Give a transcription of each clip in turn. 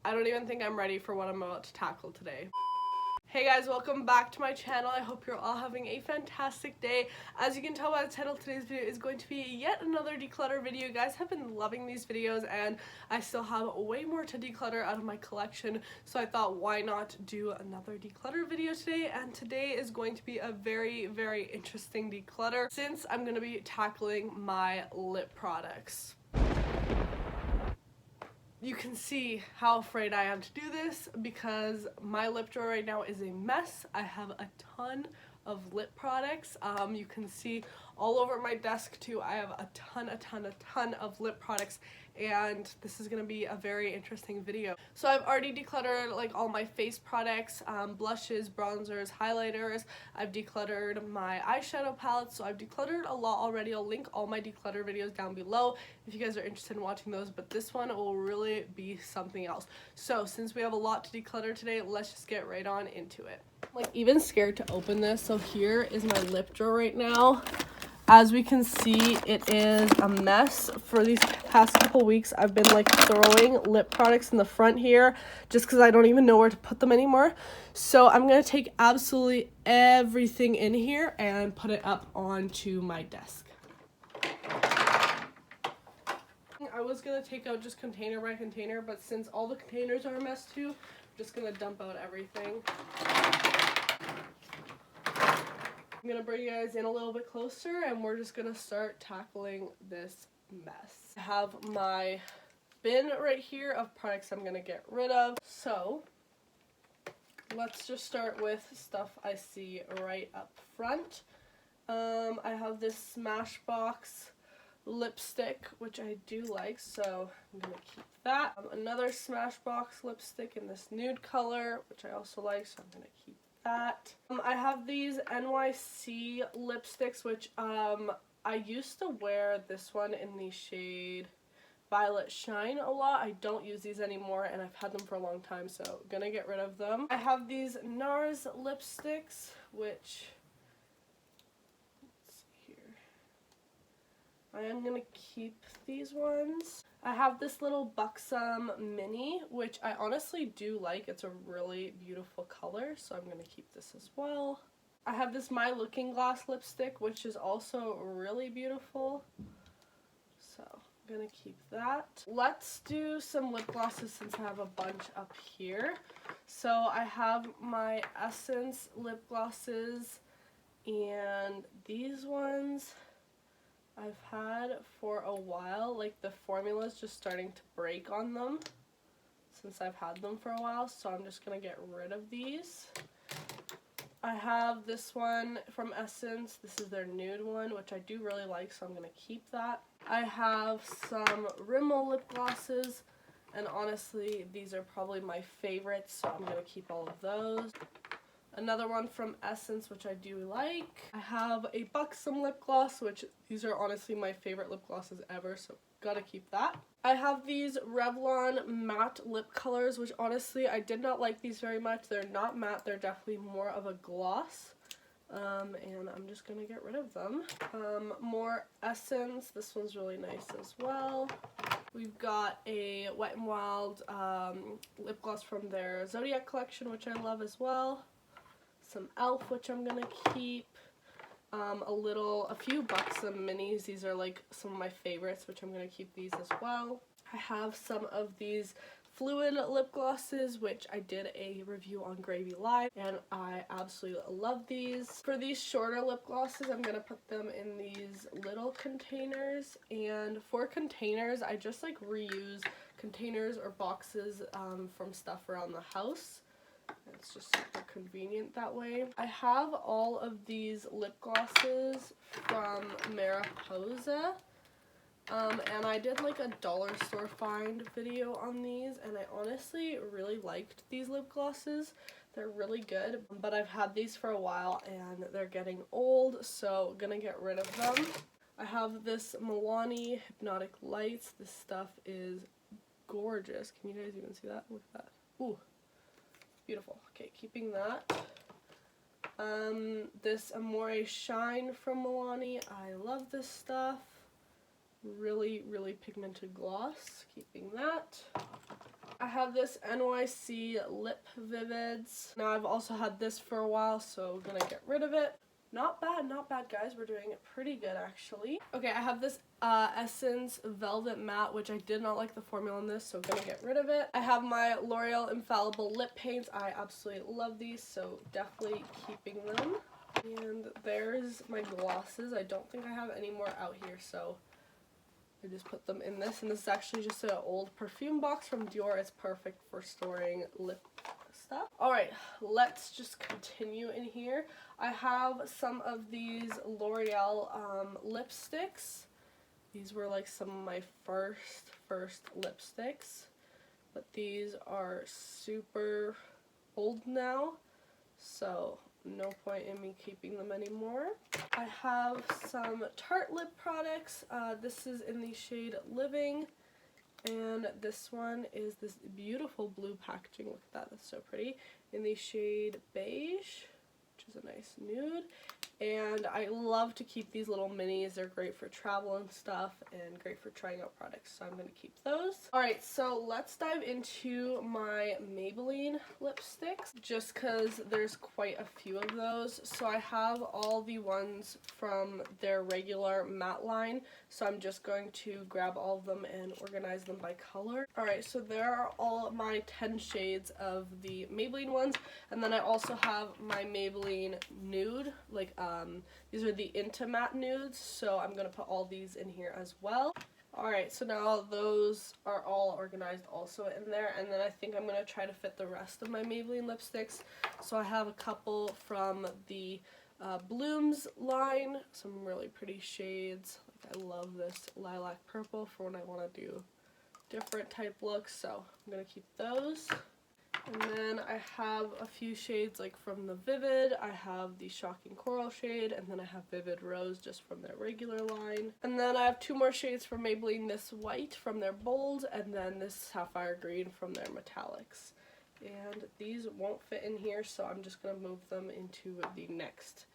I don't even think I'm ready for what I'm about to tackle today. Hey guys, welcome back to my channel. I hope you're all having a fantastic day. As you can tell by the title, today's video is going to be yet another declutter video. You guys have been loving these videos and I still have way more to declutter out of my collection, so I thought why not do another declutter video today. And today is going to be a very interesting declutter since I'm going to be tackling my lip products. You can see how afraid I am to do this because my lip drawer right now is a mess. I have a ton of lip products. You can see all over my desk too. I have a ton of lip products, and this is going to be a very interesting video. So I've already decluttered like all my face products, blushes, bronzers, highlighters. I've decluttered my eyeshadow palettes, so I've decluttered a lot already. I'll link all my declutter videos down below if you guys are interested in watching those, but this one will really be something else. So since we have a lot to declutter today, let's just get right on into it. I'm like even scared to open this. So here is my lip drawer right now. As we can see, it is a mess. For these past couple weeks, I've been like throwing lip products in the front here just because I don't even know where to put them anymore. So I'm going to take absolutely everything in here and put it up onto my desk. I was going to take out just container by container, but since all the containers are a mess too, I'm just going to dump out everything. I'm going to bring you guys in a little bit closer and we're just going to start tackling this mess. I have my bin right here of products I'm going to get rid of. So let's just start with stuff I see right up front. I have this Smashbox lipstick, which I do like, so I'm going to keep that. Another Smashbox lipstick in this nude color, which I also like, so I'm going to keep that. I have these NYC lipsticks, which I used to wear this one in the shade Violet Shine a lot. I don't use these anymore and I've had them for a long time, so I'm gonna get rid of them. I have these Nars Lipsticks, which, let's see here, I am gonna keep these ones. I have this little Buxom Mini, which I honestly do like. It's a really beautiful color, so I'm going to keep this as well. I have this My Looking Glass lipstick, which is also really beautiful, so I'm going to keep that. Let's do some lip glosses since I have a bunch up here. So I have my Essence lip glosses, and these ones I've had for a while. Like the formula's just starting to break on them since I've had them for a while, so I'm just gonna get rid of these. I have this one from Essence. This is their nude one, which I do really like, so I'm gonna keep that. I have some Rimmel Lip Glosses, and honestly these are probably my favorites, so I'm gonna keep all of those. Another one from Essence, which I do like. I have a Buxom lip gloss, which these are honestly my favorite lip glosses ever, so gotta keep that. I have these Revlon matte lip colors, which honestly I did not like these very much. They're not matte, they're definitely more of a gloss. And I'm just gonna get rid of them. More Essence. This one's really nice as well. We've got a Wet n Wild lip gloss from their Zodiac collection, which I love as well. Some e.l.f., which I'm gonna keep. A few Buxom minis. These are like some of my favorites, which I'm gonna keep these as well. I have some of these fluid lip glosses, which I did a review on Gravy Live, and I absolutely love these. For these shorter lip glosses, I'm gonna put them in these little containers, and for containers, I just like reuse containers or boxes from stuff around the house. It's just super convenient that way. I have all of these lip glosses from Mariposa, and I did like a dollar store find video on these, and I honestly really liked these lip glosses. They're really good, but I've had these for a while and they're getting old, so I'm gonna get rid of them. I have this Milani Hypnotic Lights. This stuff is gorgeous. Can you guys even see that? Look at that. Ooh. Beautiful. Okay, keeping that. This Amore Shine from Milani. I love this stuff. Really pigmented gloss. Keeping that. I have this NYC Lip Vivids. Now I've also had this for a while, so I'm gonna get rid of it. Not bad, not bad, guys. We're doing it pretty good, actually. Okay, I have this Essence Velvet Matte, which I did not like the formula on this, so I'm gonna get rid of it. I have my L'Oreal Infallible Lip Paints. I absolutely love these, so definitely keeping them. And there's my glosses. I don't think I have any more out here, so I just put them in this. And this is actually just an old perfume box from Dior. It's perfect for storing lip stuff. Alright, let's just continue in here. I have some of these L'Oreal lipsticks. These were like some of my first lipsticks. But these are super old now, so no point in me keeping them anymore. I have some Tarte Lip Products. This is in the shade Living, and this one is this beautiful blue packaging. Look at that, that's so pretty. In the shade Beige, which is a nice nude. And I love to keep these little minis. They're great for travel and stuff and great for trying out products, so I'm going to keep those. Alright, so let's dive into my Maybelline lipsticks just because there's quite a few of those. So I have all the ones from their regular matte line, so I'm just going to grab all of them and organize them by color. Alright, so there are all my 10 shades of the Maybelline ones, and then I also have my Maybelline Nude, like these are the Intimatte nudes, so I'm going to put all these in here as well. Alright, so now those are all organized also in there, and then I think I'm going to try to fit the rest of my Maybelline lipsticks. So I have a couple from the Blooms line, some really pretty shades. Like, I love this lilac purple for when I want to do different type looks, so I'm going to keep those. And then I have a few shades like from the Vivid. I have the Shocking Coral shade, and then I have Vivid Rose just from their regular line. And then I have two more shades from Maybelline, this White from their Bold, and then this Sapphire Green from their Metallics. And these won't fit in here, so I'm just going to move them into the next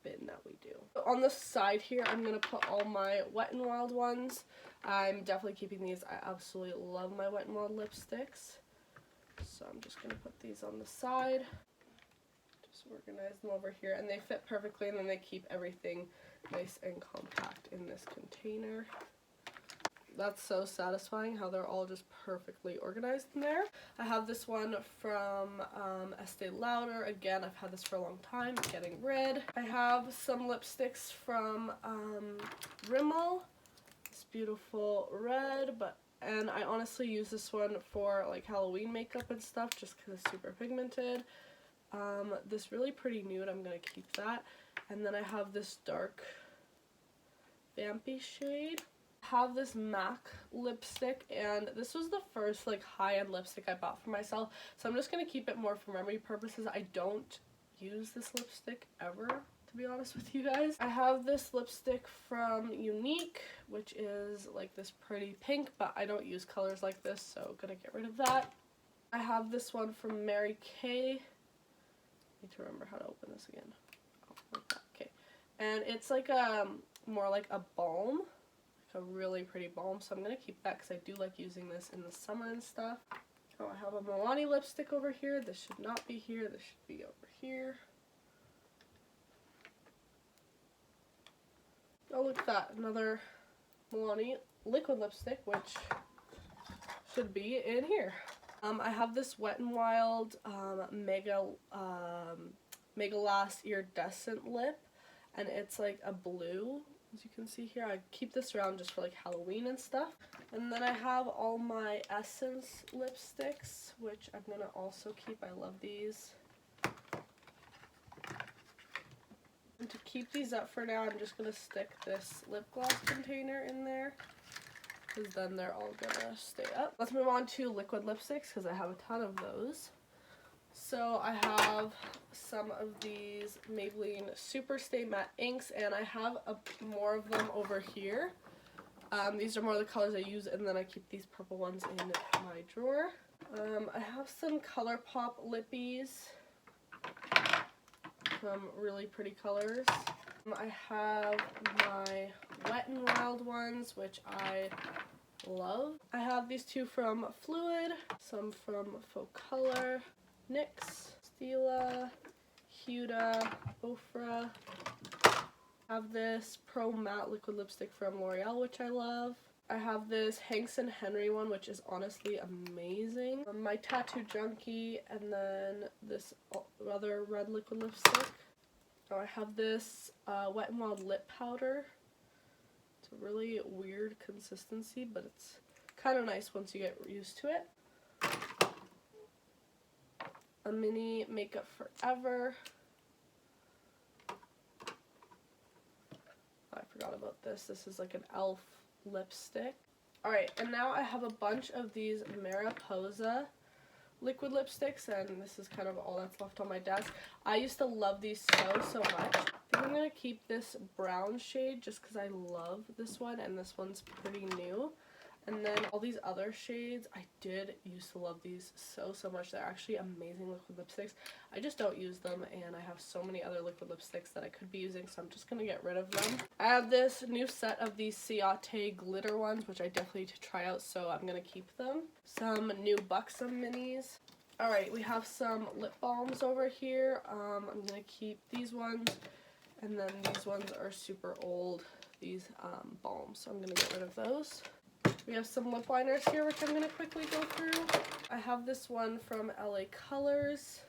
bin that we do. So on the side here, I'm going to put all my Wet n Wild ones. I'm definitely keeping these. I absolutely love my Wet n Wild lipsticks. So I'm just going to put these on the side, just organize them over here, and they fit perfectly, and then they keep everything nice and compact in this container. That's so satisfying how they're all just perfectly organized in there. I have this one from Estee Lauder. Again, I've had this for a long time, getting rid. I have some lipsticks from Rimmel, this beautiful red, and I honestly use this one for like Halloween makeup and stuff just because it's super pigmented. This really pretty nude, I'm going to keep that. And then I have this dark vampy shade. I have this MAC lipstick, and this was the first like high-end lipstick I bought for myself. So I'm just going to keep it more for memory purposes. I don't use this lipstick ever, to be honest with you guys. I have this lipstick from Nyc, which is like this pretty pink, but I don't use colors like this, so I'm gonna get rid of that. I have this one from Mary Kay. Need to remember how to open this again. Oh, like that. Okay. And it's like more like a balm, like a really pretty balm, so I'm gonna keep that because I do like using this in the summer and stuff. Oh, I have a Milani lipstick over here. This should not be here. This should be over here. Oh, look at that, another Milani liquid lipstick, which should be in here. I have this Wet n Wild Mega Last Iridescent lip, and it's like a blue, as you can see here. I keep this around just for like Halloween and stuff. And then I have all my Essence lipsticks, which I'm gonna also keep. I love these. And to keep these up for now, I'm just going to stick this lip gloss container in there, because then they're all going to stay up. Let's move on to liquid lipsticks, because I have a ton of those. So I have some of these Maybelline Super Stay Matte Inks, and I have more of them over here. These are more the colors I use, and then I keep these purple ones in my drawer. I have some ColourPop lippies. Some really pretty colors. I have my Wet n Wild ones, which I love. I have these two from Fluid, some from Faux Color, NYX, Stila, Huda, Ofra. I have this Pro Matte Liquid Lipstick from L'Oreal, which I love. I have this Hanks & Henry one, which is honestly amazing. My Tattoo Junkie, and then this other red liquid lipstick. Oh, I have this Wet n Wild lip powder. It's a really weird consistency, but it's kind of nice once you get used to it. A mini Makeup Forever. I forgot about this. This is like an e.l.f. lipstick. Alright, and now I have a bunch of these Mariposa liquid lipsticks, and this is kind of all that's left on my desk. I used to love these so much. I think I'm going to keep this brown shade just because I love this one, and this one's pretty new. And then all these other shades, I did used to love these so much. They're actually amazing liquid lipsticks. I just don't use them, and I have so many other liquid lipsticks that I could be using, so I'm just going to get rid of them. I have this new set of these Ciate glitter ones, which I definitely need to try out, so I'm going to keep them. Some new Buxom minis. Alright, we have some lip balms over here. I'm going to keep these ones, and then these ones are super old, these balms, so I'm going to get rid of those. We have some lip liners here, which I'm going to quickly go through. I have this one from LA Colors.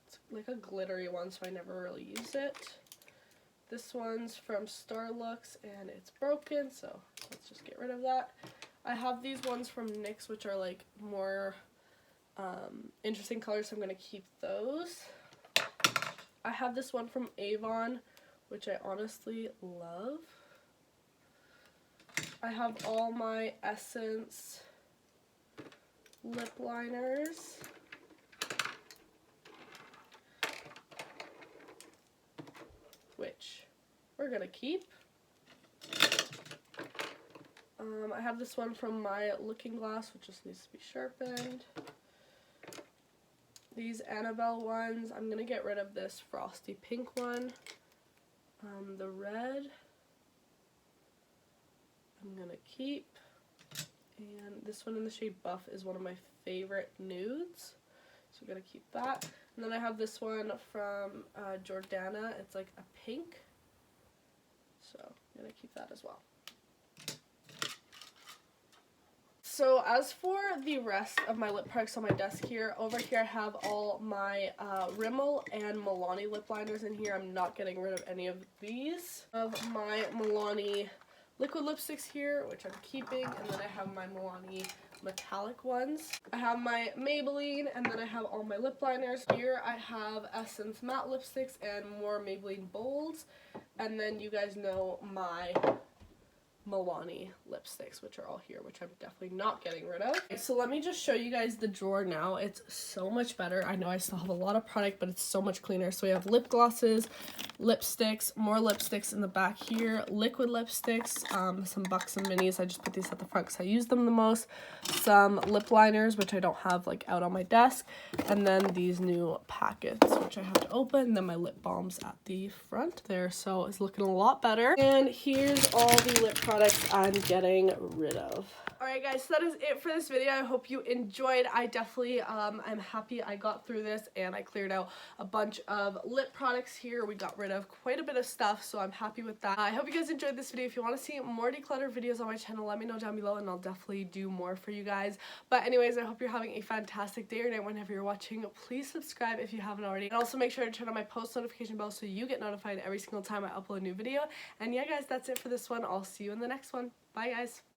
It's like a glittery one, so I never really use it. This one's from Starlux, and it's broken, so let's just get rid of that. I have these ones from NYX, which are like more interesting colors, so I'm going to keep those. I have this one from Avon, which I honestly love. I have all my Essence lip liners. Which we're going to keep. I have this one from my Looking Glass, which just needs to be sharpened. These Annabelle ones, I'm going to get rid of this frosty pink one. The red, I'm going to keep. And this one in the shade Buff is one of my favorite nudes, so I'm going to keep that. And then I have this one from Jordana. It's like a pink, so I'm going to keep that as well. So as for the rest of my lip products on my desk here, over here I have all my Rimmel and Milani lip liners in here. I'm not getting rid of any of these. I have my Milani liquid lipsticks here, which I'm keeping, and then I have my Milani metallic ones. I have my Maybelline, and then I have all my lip liners. Here I have Essence matte lipsticks and more Maybelline bolds, and then you guys know my Milani lipsticks, which are all here, which I'm definitely not getting rid of. Okay, so let me just show you guys the drawer now. It's so much better. I know I still have a lot of product, but it's so much cleaner. So we have lip glosses, lipsticks, more lipsticks in the back here, liquid lipsticks, some Buxom minis. I just put these at the front because I use them the most. Some lip liners, which I don't have like out on my desk, and then these new packets, which I have to open, and then my lip balms at the front there. So it's looking a lot better. And here's all the lip products I'm getting rid of. Alright guys, so that is it for this video. I hope you enjoyed. I definitely I'm happy I got through this and I cleared out a bunch of lip products here. We got rid of quite a bit of stuff, so I'm happy with that. I hope you guys enjoyed this video. If you want to see more declutter videos on my channel, let me know down below and I'll definitely do more for you guys. But anyways, I hope you're having a fantastic day or night whenever you're watching. Please subscribe if you haven't already, and also make sure to turn on my post notification bell so you get notified every single time I upload a new video. And yeah guys, that's it for this one. I'll see you in the next one. Bye guys.